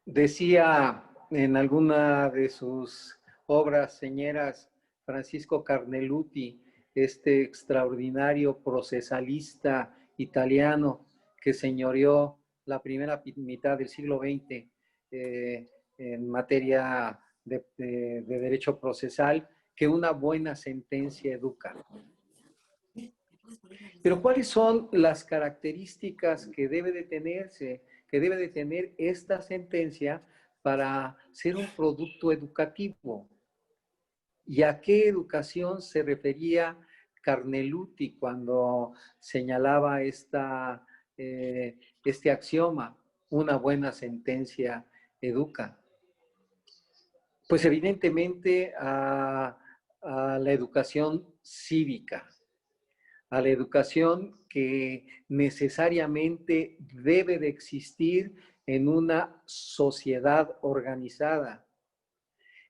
Decía en alguna de sus obras señeras Francisco Carneluti, este extraordinario procesalista italiano que señoreó la primera mitad del siglo XX en materia de derecho procesal, que una buena sentencia educa. Pero ¿cuáles son las características que debe de tener esta sentencia para ser un producto educativo? ¿Y a qué educación se refería Carneluti cuando señalaba este axioma? Una buena sentencia educa. Pues evidentemente a la educación cívica, a la educación que necesariamente debe de existir en una sociedad organizada.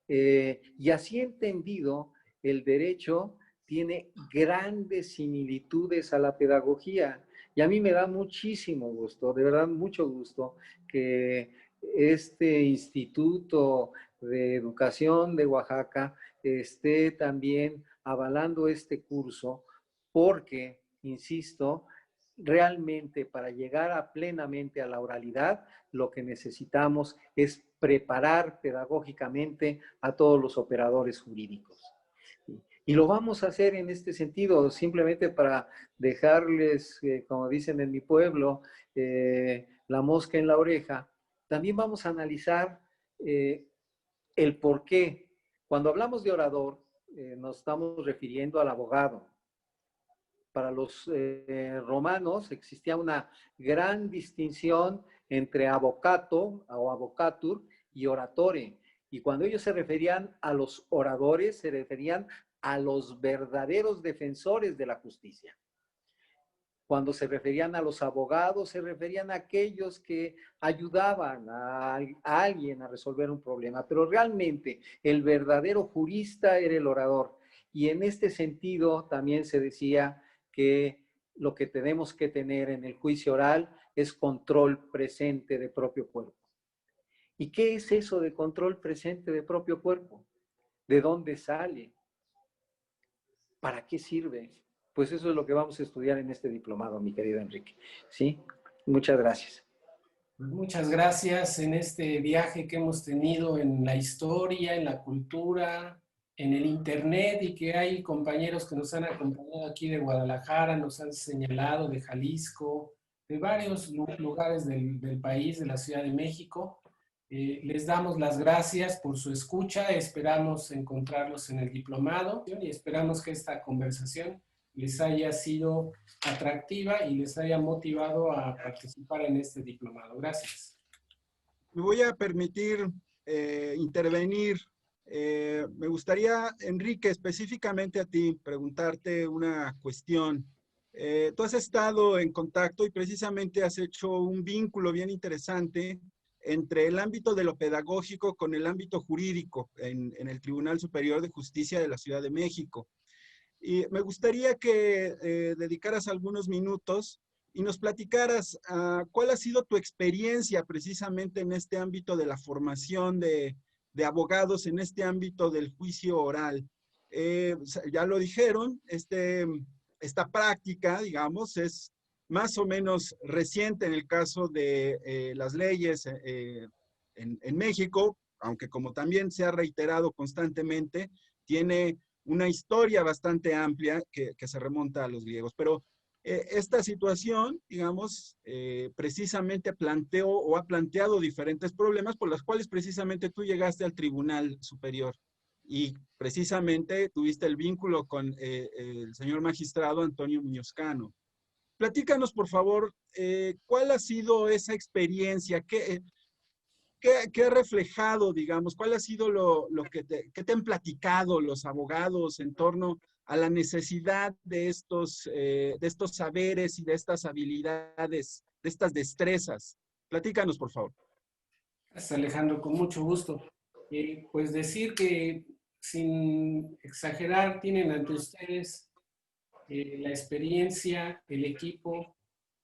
Y así entendido, el derecho tiene grandes similitudes a la pedagogía, Y a mí me da muchísimo gusto, de verdad mucho gusto, que este Instituto de Educación de Oaxaca esté también avalando este curso, porque, insisto, realmente para llegar plenamente a la oralidad, lo que necesitamos es preparar pedagógicamente a todos los operadores jurídicos. Y lo vamos a hacer en este sentido, simplemente para dejarles, como dicen en mi pueblo, la mosca en la oreja. También vamos a analizar el por qué. Cuando hablamos de orador, nos estamos refiriendo al abogado. Para los romanos existía una gran distinción entre avocato o avocatur y oratore. Y cuando ellos se referían a los oradores, se referían a los verdaderos defensores de la justicia. Cuando se referían a los abogados, se referían a aquellos que ayudaban a alguien a resolver un problema. Pero realmente el verdadero jurista era el orador. Y en este sentido también se decía que lo que tenemos que tener en el juicio oral es control presente de propio cuerpo. ¿Y qué es eso de control presente de propio cuerpo? ¿De dónde sale? ¿Para qué sirve? Pues eso es lo que vamos a estudiar en este diplomado, mi querido Enrique. ¿Sí? Muchas gracias. Muchas gracias en este viaje que hemos tenido en la historia, en la cultura, en el internet, y que hay compañeros que nos han acompañado aquí de Guadalajara, nos han señalado de Jalisco, de varios lugares del país, de la Ciudad de México. Les damos las gracias por su escucha, esperamos encontrarlos en el diplomado y esperamos que esta conversación les haya sido atractiva y les haya motivado a participar en este diplomado. Gracias. Me voy a permitir intervenir. Me gustaría, Enrique, específicamente a ti, preguntarte una cuestión. Tú has estado en contacto y precisamente has hecho un vínculo bien interesante entre el ámbito de lo pedagógico con el ámbito jurídico en el Tribunal Superior de Justicia de la Ciudad de México. Y me gustaría que dedicaras algunos minutos y nos platicaras cuál ha sido tu experiencia precisamente en este ámbito de la formación de abogados, en este ámbito del juicio oral. Ya lo dijeron, esta práctica, digamos, es más o menos reciente en el caso de las leyes en México, aunque como también se ha reiterado constantemente, tiene una historia bastante amplia que se remonta a los griegos. Pero esta situación, digamos, precisamente planteó o ha planteado diferentes problemas por los cuales precisamente tú llegaste al Tribunal Superior y precisamente tuviste el vínculo con el señor magistrado Antonio Muñoz Cano. Platícanos, por favor, ¿cuál ha sido esa experiencia? ¿Qué ha reflejado, digamos? ¿Cuál ha sido lo que te han platicado los abogados en torno a la necesidad de estos saberes y de estas habilidades, de estas destrezas? Platícanos, por favor. Gracias, Alejandro, con mucho gusto. Pues decir que, sin exagerar, tienen ante ustedes la experiencia, el equipo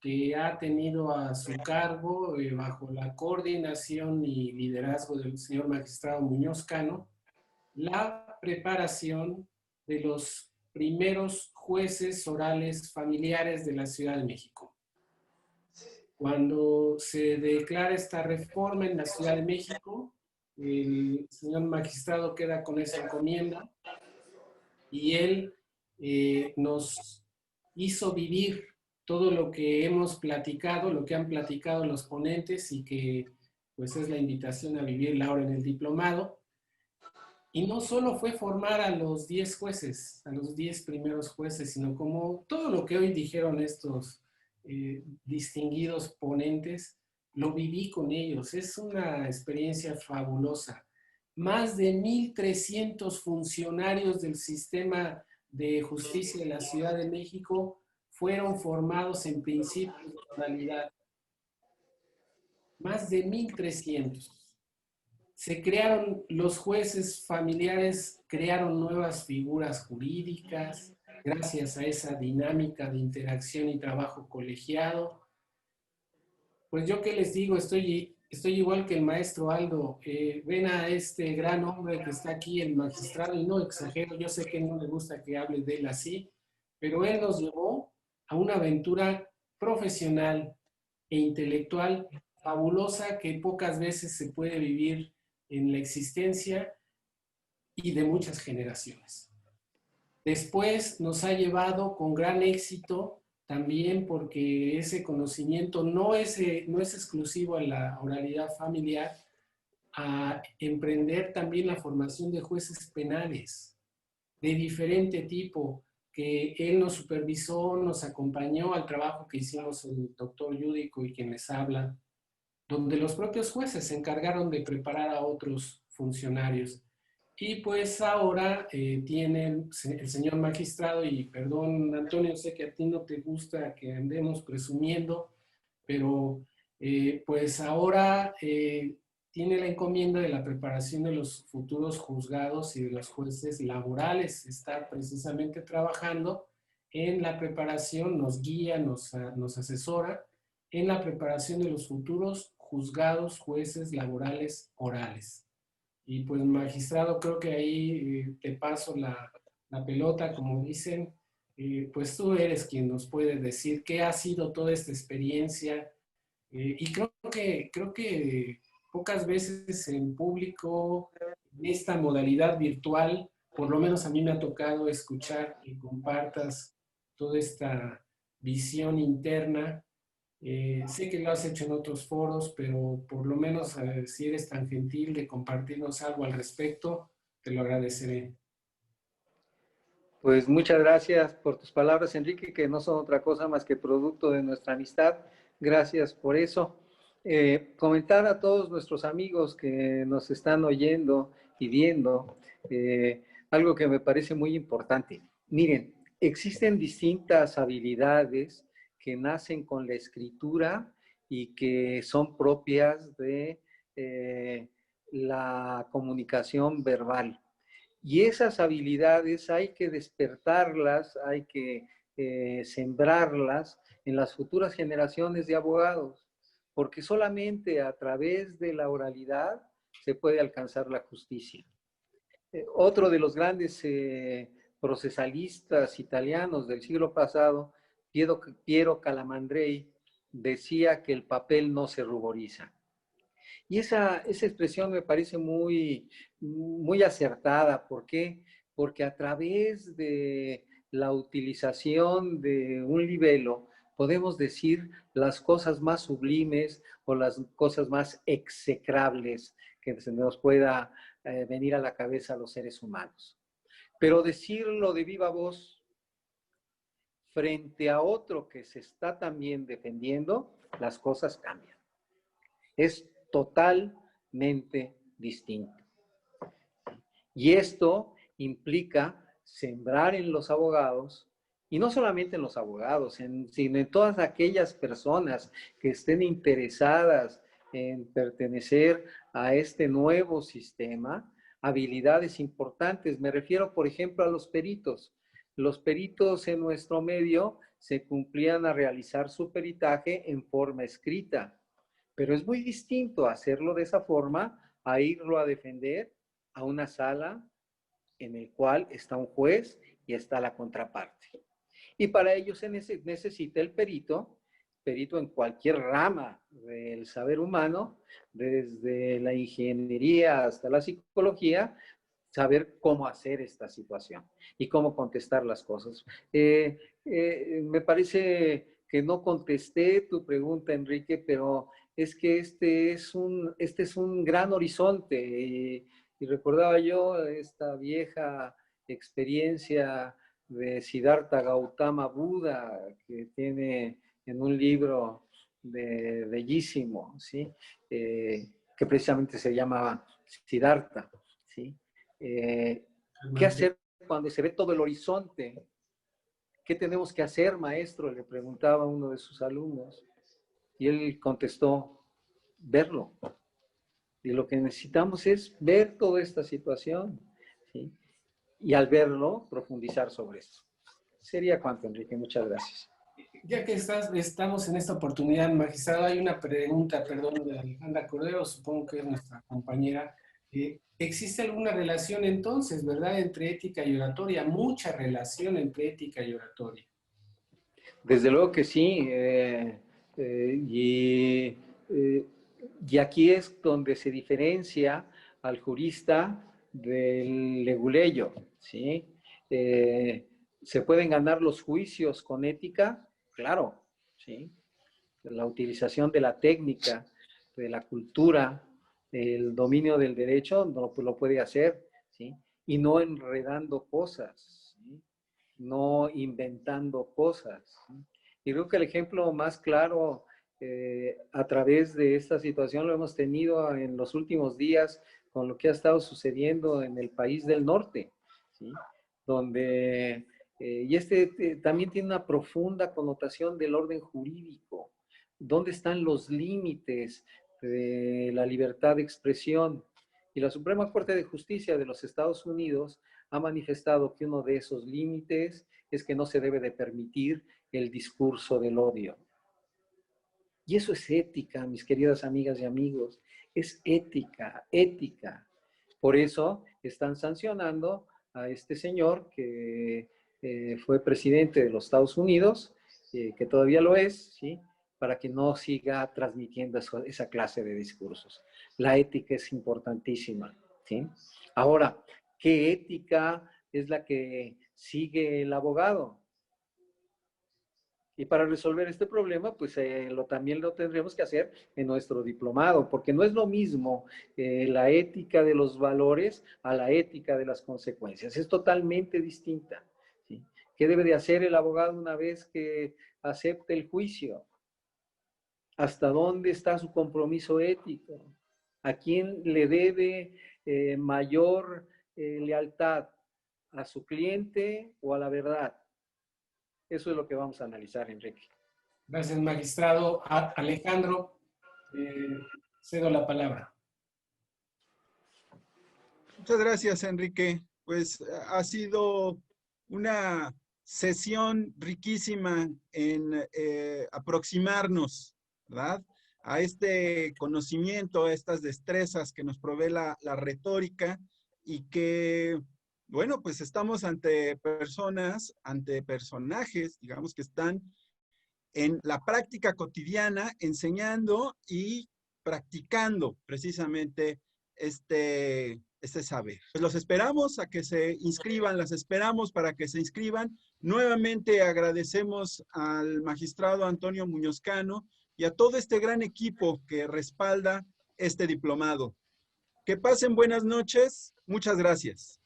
que ha tenido a su cargo, bajo la coordinación y liderazgo del señor magistrado Muñoz Cano, la preparación de los primeros jueces orales familiares de la Ciudad de México. Cuando se declara esta reforma en la Ciudad de México, el señor magistrado queda con esa encomienda y él nos hizo vivir todo lo que hemos platicado, lo que han platicado los ponentes y que pues es la invitación a vivirla ahora en el diplomado. Y no solo fue formar a los 10 jueces, a los 10 primeros jueces, sino como todo lo que hoy dijeron estos distinguidos ponentes, lo viví con ellos. Es una experiencia fabulosa. Más de 1,300 funcionarios del sistema de justicia de la Ciudad de México fueron formados en principios de oralidad. Más de 1,300. Se crearon, los jueces familiares crearon nuevas figuras jurídicas, gracias a esa dinámica de interacción y trabajo colegiado. Pues yo qué les digo, estoy igual que el maestro Aldo. Ven a este gran hombre que está aquí, el magistrado, y no exagero, yo sé que no le gusta que hable de él así, pero él nos llevó a una aventura profesional e intelectual fabulosa que pocas veces se puede vivir en la existencia y de muchas generaciones. Después nos ha llevado con gran éxito también porque ese conocimiento no es exclusivo a la oralidad familiar, a emprender también la formación de jueces penales de diferente tipo, que él nos supervisó, nos acompañó al trabajo que hicimos el doctor Yúdico y quien les habla, donde los propios jueces se encargaron de preparar a otros funcionarios. Y pues ahora tienen el señor magistrado, y perdón Antonio, sé que a ti no te gusta que andemos presumiendo, pero pues ahora tiene la encomienda de la preparación de los futuros juzgados y de los jueces laborales. Está precisamente trabajando en la preparación, nos guía, nos asesora en la preparación de los futuros juzgados, jueces laborales orales. Y pues magistrado, creo que ahí te paso la pelota, como dicen, pues tú eres quien nos puede decir qué ha sido toda esta experiencia. Y creo que pocas veces en público, en esta modalidad virtual, por lo menos a mí me ha tocado escuchar que compartas toda esta visión interna. Sé que lo has hecho en otros foros, pero por lo menos si eres tan gentil de compartirnos algo al respecto, te lo agradeceré. Pues muchas gracias por tus palabras, Enrique, que no son otra cosa más que producto de nuestra amistad. Gracias por eso. Comentar a todos nuestros amigos que nos están oyendo y viendo algo que me parece muy importante. Miren, existen distintas habilidades que nacen con la escritura y que son propias de la comunicación verbal. Y esas habilidades hay que despertarlas, hay que sembrarlas en las futuras generaciones de abogados, porque solamente a través de la oralidad se puede alcanzar la justicia. Otro de los grandes procesalistas italianos del siglo pasado, Piero Calamandrei, decía que el papel no se ruboriza. Y esa expresión me parece muy acertada. ¿Por qué? Porque a través de la utilización de un libelo podemos decir las cosas más sublimes o las cosas más execrables que se nos pueda venir a la cabeza a los seres humanos. Pero decirlo de viva voz frente a otro que se está también defendiendo, las cosas cambian. Es totalmente distinto. Y esto implica sembrar en los abogados, y no solamente en los abogados, sino en todas aquellas personas que estén interesadas en pertenecer a este nuevo sistema, habilidades importantes. Me refiero, por ejemplo, a los peritos. Los peritos en nuestro medio se cumplían a realizar su peritaje en forma escrita. Pero es muy distinto hacerlo de esa forma a irlo a defender a una sala en el cual está un juez y está la contraparte. Y para ello se necesita el perito en cualquier rama del saber humano, desde la ingeniería hasta la psicología, saber cómo hacer esta situación y cómo contestar las cosas. Me parece que no contesté tu pregunta, Enrique, pero es que este es un gran horizonte y recordaba yo esta vieja experiencia de Siddhartha Gautama Buda que tiene en un libro bellísimo, ¿sí? Que precisamente se llama Siddhartha, ¿sí? ¿Qué hacer cuando se ve todo el horizonte? ¿Qué tenemos que hacer, maestro? Le preguntaba a uno de sus alumnos. Y él contestó, verlo. Y lo que necesitamos es ver toda esta situación, ¿sí? Y al verlo, profundizar sobre esto. Sería cuanto, Enrique. Muchas gracias. Ya que estamos en esta oportunidad, magistrado, hay una pregunta, perdón, de Alejandra Cordero, supongo que es nuestra compañera. ¿Existe alguna relación entonces, verdad, entre ética y oratoria? Mucha relación entre ética y oratoria. Desde luego que sí. Y aquí es donde se diferencia al jurista del leguleyo, ¿sí? ¿Se pueden ganar los juicios con ética? Claro, ¿sí? La utilización de la técnica, de la cultura, el dominio del derecho, lo puede hacer, ¿sí? Y no enredando cosas, ¿sí? No inventando cosas, ¿sí? Y creo que el ejemplo más claro a través de esta situación lo hemos tenido en los últimos días con lo que ha estado sucediendo en el país del norte, ¿sí? Donde, también tiene una profunda connotación del orden jurídico. ¿Dónde están los límites de la libertad de expresión? Y la Suprema Corte de Justicia de los Estados Unidos ha manifestado que uno de esos límites es que no se debe de permitir el discurso del odio. Y eso es ética, mis queridas amigas y amigos. Es ética, ética. Por eso están sancionando a este señor que fue presidente de los Estados Unidos, que todavía lo es, ¿sí? Para que no siga transmitiendo esa clase de discursos. La ética es importantísima, ¿sí? Ahora, ¿qué ética es la que sigue el abogado? Y para resolver este problema, pues también lo tendremos que hacer en nuestro diplomado, porque no es lo mismo la ética de los valores a la ética de las consecuencias. Es totalmente distinta, ¿sí? ¿Qué debe de hacer el abogado una vez que acepte el juicio? ¿Hasta dónde está su compromiso ético? ¿A quién le debe mayor lealtad? ¿A su cliente o a la verdad? Eso es lo que vamos a analizar, Enrique. Gracias, magistrado. Alejandro, cedo la palabra. Muchas gracias, Enrique. Pues ha sido una sesión riquísima en aproximarnos, ¿verdad?, a este conocimiento, a estas destrezas que nos provee la retórica y que, bueno, pues estamos ante personas, ante personajes, digamos, que están en la práctica cotidiana enseñando y practicando precisamente este saber. Pues los esperamos a que se inscriban, las esperamos para que se inscriban. Nuevamente agradecemos al magistrado Antonio Muñoz Cano y a todo este gran equipo que respalda este diplomado. Que pasen buenas noches. Muchas gracias.